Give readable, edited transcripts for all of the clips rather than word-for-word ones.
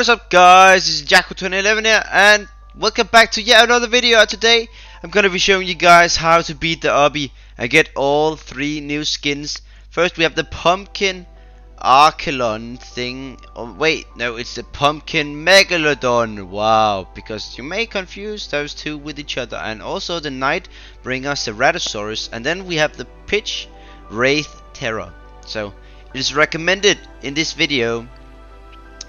What is up, guys? This is Jacko2011 here, and welcome back to yet another video. Today I'm gonna be showing you guys how to beat the Obby and get all 3 new skins. First we have the pumpkin Archelon thing. Oh wait, no, it's the pumpkin Megalodon. Wow, because you may confuse those two with each other. And also the Night Bringer Ceratosaurus, and then we have the Pitch Wraith Terror. So it is recommended in this video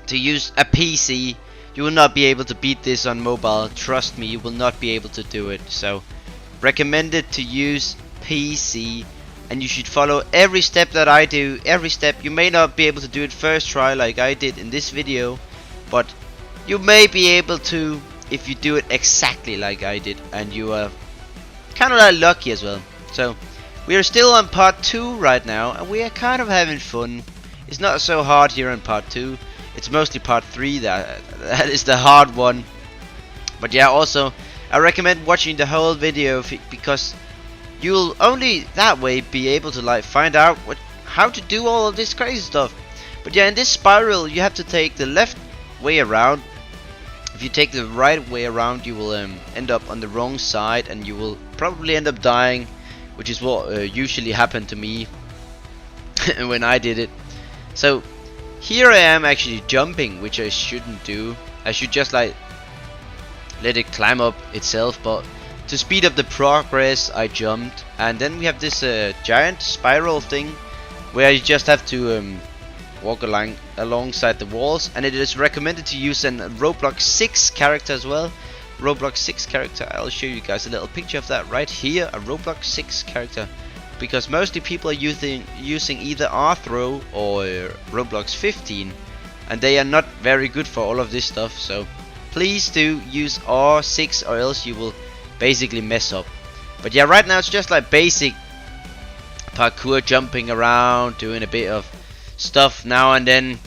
to use a PC. You will not be able to beat this on mobile. Trust me, you will not be able to do it. So recommended to use PC, and you should follow every step that I do. Every step. You may not be able to do it first try like I did in this video, but you may be able to if you do it exactly like I did, and you are kind of like lucky as well. So we are still on part 2 right now, and we are kind of having fun. It's not so hard here in part 2. It's mostly part 3 that is the hard one. But yeah, also I recommend watching the whole video because you'll only that way be able to like find out how to do all of this crazy stuff. But yeah, in this spiral you have to take the left way around. If you take the right way around, you will end up on the wrong side, and you will probably end up dying, which is what usually happened to me when I did it. So here I am actually jumping, which I shouldn't do. I should just like let it climb up itself, but to speed up the progress I jumped. And then we have this giant spiral thing where you just have to walk alongside the walls, and it is recommended to use a Roblox 6 character as well. Roblox 6 character, I'll show you guys a little picture of that right here, a Roblox 6 character. Because mostly people are using either R-Throw or Roblox 15, and they are not very good for all of this stuff. So please do use R6, or else you will basically mess up. But yeah, right now it's just like basic parkour, jumping around, doing a bit of stuff now and then,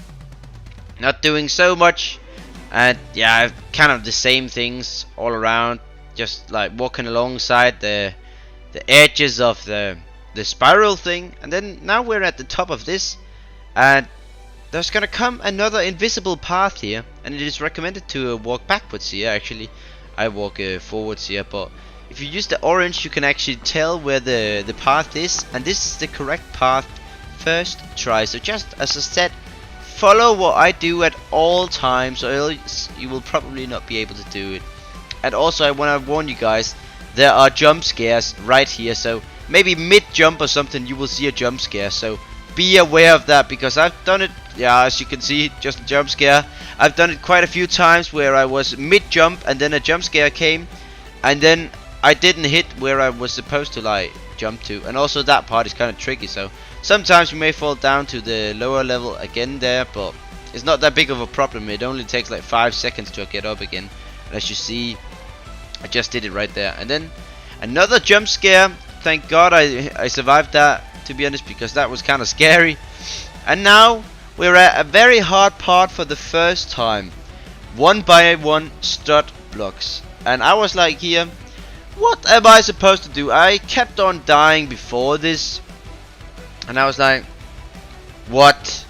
not doing so much. And yeah, kind of the same things all around, just like walking alongside the edges of the spiral thing. And then now we're at the top of this, and there's gonna come another invisible path here, and it is recommended to walk backwards here. Actually I walk forwards here, but if you use the orange you can actually tell where the path is, and this is the correct path first try. So just as I said, follow what I do at all times, or else you will probably not be able to do it. And also I want to warn you guys, there are jump scares right here, so maybe mid jump or something you will see a jump scare. So be aware of that, because I've done it. Yeah, as you can see, just a jump scare. I've done it quite a few times where I was mid jump and then a jump scare came, and then I didn't hit where I was supposed to like jump to. And also that part is kind of tricky, so sometimes you may fall down to the lower level again there, but it's not that big of a problem. It only takes like 5 seconds to get up again. And as you see, I just did it right there. And then another jump scare. Thank God I survived that, to be honest, because that was kind of scary. And now we're at a very hard part for the first time. 1x1 stud blocks. And I was like here, what am I supposed to do? I kept on dying before this, and I was like, what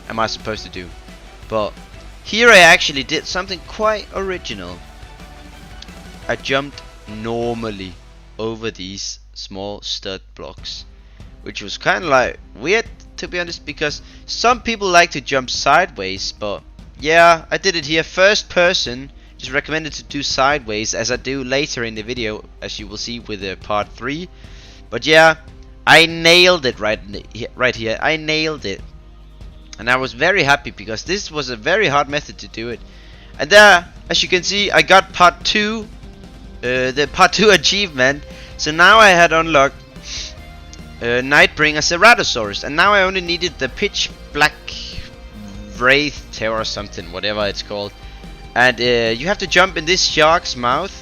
am I supposed to do? But here I actually did something quite original. I jumped normally over these small stud blocks, which was kind of like weird, to be honest, because some people like to jump sideways. But yeah, I did it here first person. It's recommended to do sideways, as I do later in the video, as you will see with part 3. But yeah, I nailed it right here. I nailed it, and I was very happy because this was a very hard method to do it. And there, as you can see, I got part 2, the part 2 achievement. So now I had unlocked Nightbringer Ceratosaurus, and now I only needed the Pitch Black Wraith Terror or something, whatever it's called. And you have to jump in this shark's mouth.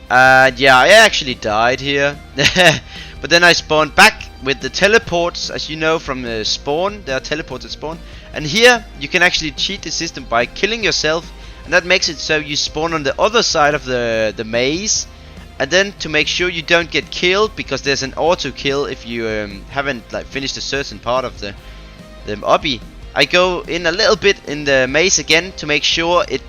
And yeah, I actually died here. But then I spawned back with the teleports. As you know from the spawn, there are teleports at spawn. And here you can actually cheat the system by killing yourself, and that makes it so you spawn on the other side of the maze. And then to make sure you don't get killed, because there's an auto kill if you haven't like finished a certain part of the Obby, I go in a little bit in the maze again to make sure it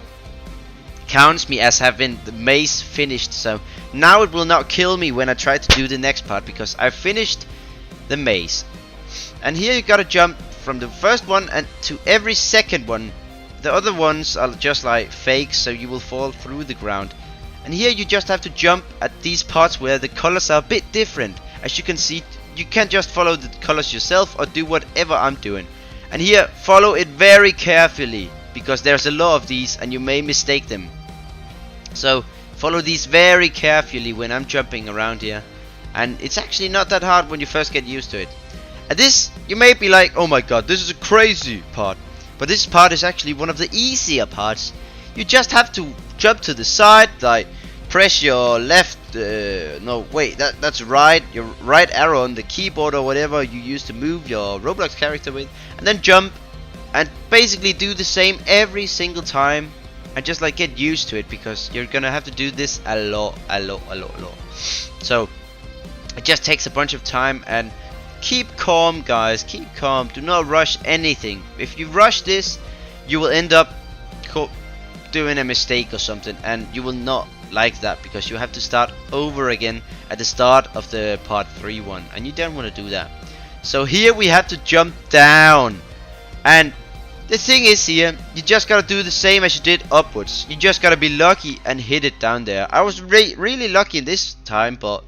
counts me as having the maze finished. So now it will not kill me when I try to do the next part, because I finished the maze. And here you gotta jump from the first one and to every second one. The other ones are just like fakes, so you will fall through the ground. And here you just have to jump at these parts where the colors are a bit different. As you can see, you can't just follow the colors yourself or do whatever I'm doing. And here, follow it very carefully, because there's a lot of these and you may mistake them. So follow these very carefully when I'm jumping around here. And it's actually not that hard when you first get used to it. And this, you may be like, oh my god, this is a crazy part. But this part is actually one of the easier parts. You just have to jump to the side, like press your left, no wait, that's right, your right arrow on the keyboard or whatever you use to move your Roblox character with, and then jump and basically do the same every single time, and just like get used to it, because you're gonna have to do this a lot. So it just takes a bunch of time, and keep calm guys, keep calm, do not rush anything. If you rush this, you will end up doing a mistake or something, and you will not like that, because you have to start over again at the start of the part 3 one, and you don't want to do that. So here we have to jump down, and the thing is here, you just gotta do the same as you did upwards. You just gotta be lucky and hit it down there. I was really lucky this time, but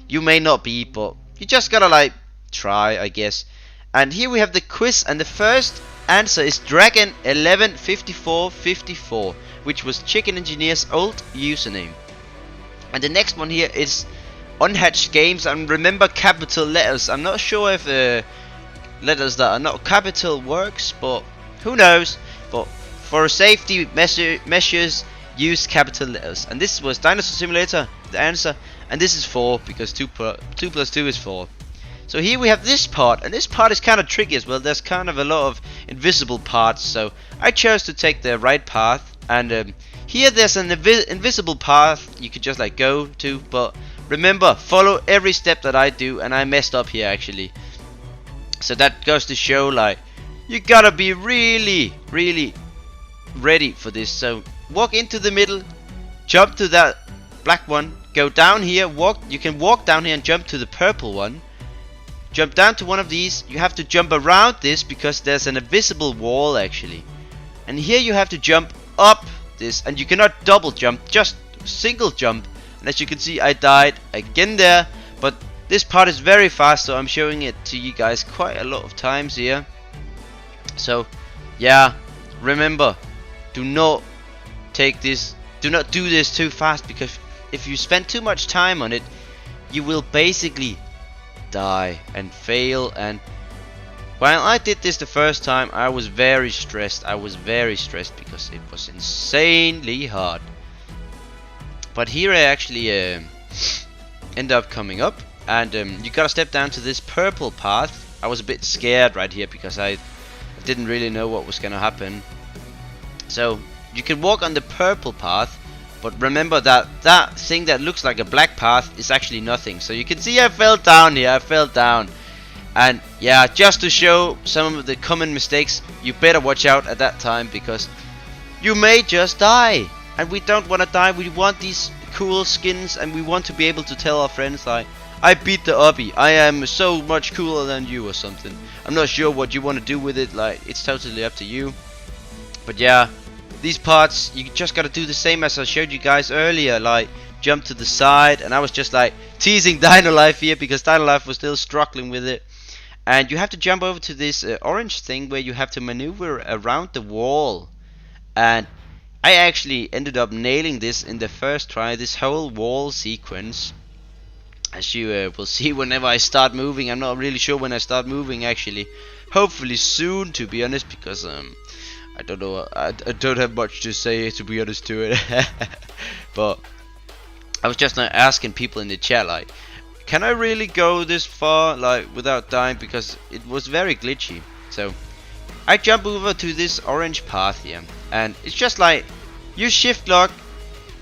you may not be, but you just gotta like try, I guess. And here we have the quiz, and the first answer is Dragon 115454, which was Chicken Engineer's old username. And the next one here is Unhatched Games, and remember capital letters. I'm not sure if letters that are not capital works, but who knows. But for safety measures, use capital letters. And this was Dinosaur Simulator, the answer, and this is 4, because 2 plus 2 is 4. So here we have this part, and this part is kind of tricky as well. There's kind of a lot of invisible parts, so I chose to take the right path. And here there's an invisible path you could just like go to, but remember, follow every step that I do, and I messed up here actually. So that goes to show like you gotta be really ready for this. So walk into the middle, jump to that black one, go down here, you can walk down here and jump to the purple one. Jump down to one of these. You have to jump around this because there's an invisible wall actually. And here you have to jump up this, and you cannot double jump, just single jump. And as you can see, I died again there, but this part is very fast, so I'm showing it to you guys quite a lot of times here. So yeah, remember, do not do this too fast, because if you spend too much time on it, you will basically die and fail. And while I did this the first time, I was very stressed. Because it was insanely hard. But here I actually end up coming up, and you gotta step down to this purple path. I was a bit scared right here because I didn't really know what was gonna happen. So you can walk on the purple path, but remember that that thing that looks like a black path is actually nothing. So you can see I fell down here, I fell down. And yeah, just to show some of the common mistakes, you better watch out at that time, because you may just die. And we don't want to die, we want these cool skins, and we want to be able to tell our friends like, I beat the Obby, I am so much cooler than you or something. I'm not sure what you want to do with it, like it's totally up to you. But yeah, these parts, you just gotta do the same as I showed you guys earlier, like jump to the side. And I was just like teasing Dino Life here, because Dino Life was still struggling with it. And you have to jump over to this orange thing where you have to maneuver around the wall. And I actually ended up nailing this in the first try, this whole wall sequence. As you will see whenever I start moving. I'm not really sure when I start moving actually. Hopefully soon, to be honest, because I don't know, I don't have much to say, to be honest, to it. But I was just asking people in the chat like, can I really go this far like without dying, because it was very glitchy. So I jump over to this orange path here, and it's just like you shift lock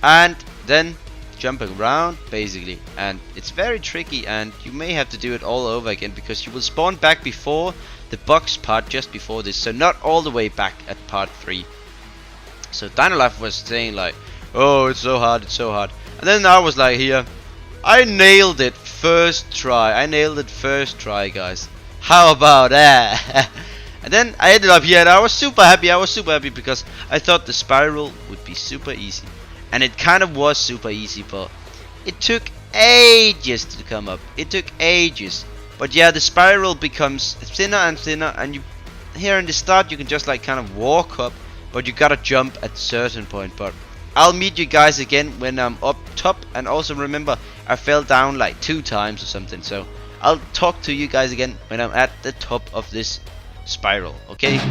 and then jump around basically, and it's very tricky, and you may have to do it all over again because you will spawn back before the box part, just before this, so not all the way back at part 3. So Dinolife was saying like, oh, it's so hard, it's so hard, and then I was like, here, I nailed it first try, guys. How about that? And then I ended up here, and I was super happy because I thought the spiral would be super easy. And it kind of was super easy, but it took ages to come up. It took ages. But yeah, the spiral becomes thinner and thinner, and you here in the start you can just like kind of walk up, but you gotta jump at a certain point. But I'll meet you guys again when I'm up top, and also remember I fell down like 2 times or something, so I'll talk to you guys again when I'm at the top of this spiral, okay?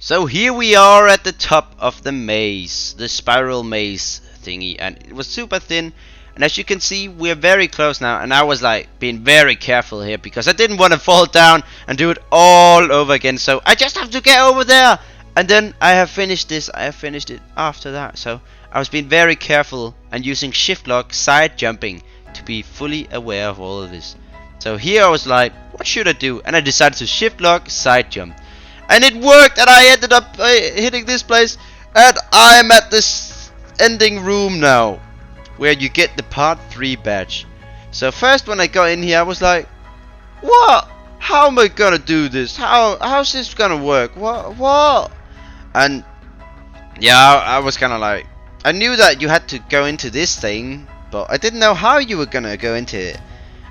So here we are at the top of the maze, the spiral maze thingy, and it was super thin, and as you can see we're very close now, and I was like being very careful here because I didn't want to fall down and do it all over again, so I just have to get over there, and then I have finished this. I have finished it after that, so I was being very careful and using shift lock side jumping to be fully aware of all of this. So here I was like, what should I do? And I decided to shift lock side jump. And it worked, and I ended up hitting this place, and I'm at this ending room now, where you get the part 3 badge. So first when I got in here I was like, what? How am I gonna do this? How's this gonna work? What? And yeah, I was kinda like, I knew that you had to go into this thing, but I didn't know how you were gonna go into it.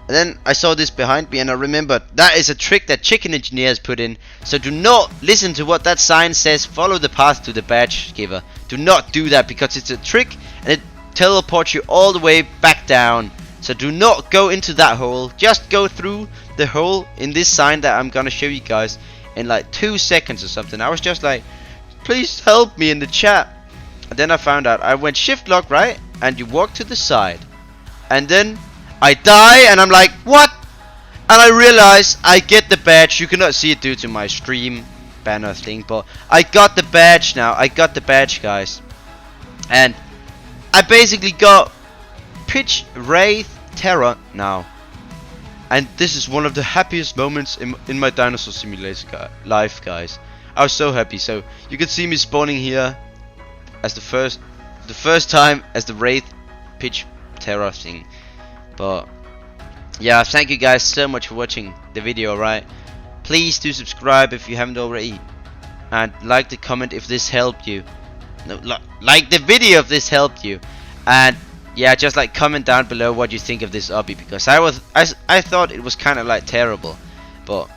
And then I saw this behind me, and I remembered that is a trick that Chicken Engineers put in. So do not listen to what that sign says. Follow the path to the badge giver. Do not do that because it's a trick and it teleports you all the way back down. So do not go into that hole. Just go through the hole in this sign that I'm gonna show you guys in like 2 seconds or something. I was just like, please help me in the chat. And then I found out I went shift lock right, and you walk to the side, and then I die, and I'm like, what? And I realize I get the badge. You cannot see it due to my stream banner thing, but I got the badge now. I got the badge, guys. And I basically got Pitch Wraith Terror now. And this is one of the happiest moments in my Dinosaur Simulator life, guys. I was so happy. So you can see me spawning here as the first time as the Wraith Pitch terror thing. But yeah, thank you guys so much for watching the video, right? Please do subscribe if you haven't already, and like the comment if this helped you. No, like the video if this helped you, and yeah, just like comment down below what you think of this obby, because I thought it was kind of like terrible, but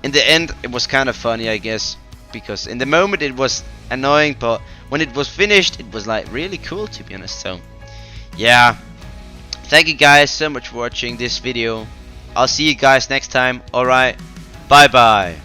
in the end it was kind of funny, I guess, because in the moment it was annoying, but when it was finished it was like really cool, to be honest. So yeah, thank you guys so much for watching this video. I'll see you guys next time. Alright, bye bye.